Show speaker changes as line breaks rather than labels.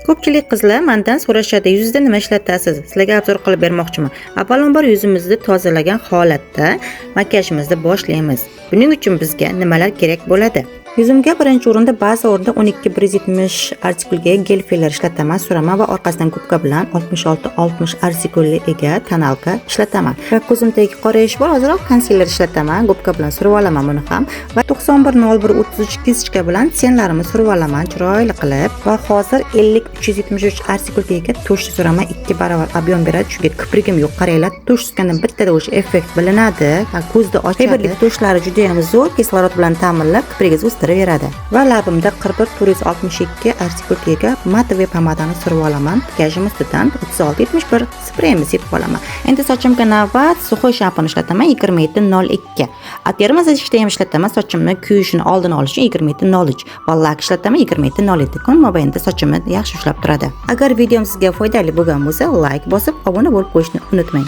Ko'pchilik qizlar mendan so'rashadi, yuzda nima ishlatasiz? Sizlarga obzor qilib bermoqchiman. Avvalambor yuzimizni tozalagan holatda makiyajimizni boshlaymiz. Buning uchun bizga nimalar kerak bo'ladi? Yuzimga birinchi o'rinda ba'zi o'rinda 12-170 artikulga gel filler ishlataman, suraman va orqasidan gubka bilan 66-60 artikulga ega tonalka ishlataman. Va ko'zimdagi qorayish bor, ozroq konsiler ishlataman, gubka bilan surib olaman buni ham. Va 910133 kistichka bilan tenlarimni surib olaman chiroyli qilib. Va hozir 50-373 artikulga ega tush suraman, 2 barobar ob'yom beradi. Chunki kiprigim yo'q, qaranglar, tush surgandan bittada o'sha effekt bilinadi va ko'zni ochadi. Fiberlik tushlari juda ham zo'r, kislorod bilan ta'minlab kiprigingizni beradi. Va labimda 41-462 artikulga matoviy pomadani surib olaman. Makiyajim ustidan 36-71 spreyimni sepib olaman. Endi sochimga navbat suxoy shampun ishlataman 27-02. Atermazajda ham ishlataman, sochimni kuyishini oldini olish uchun 27-03 va lak ishlataman 27-07. Kun mobaynida sochimni yaxshi ushlab turadi. Agar videom sizga foydali bo'lgan bo'lsa, like bosib, obuna bo'lib qo'yishni unutmang.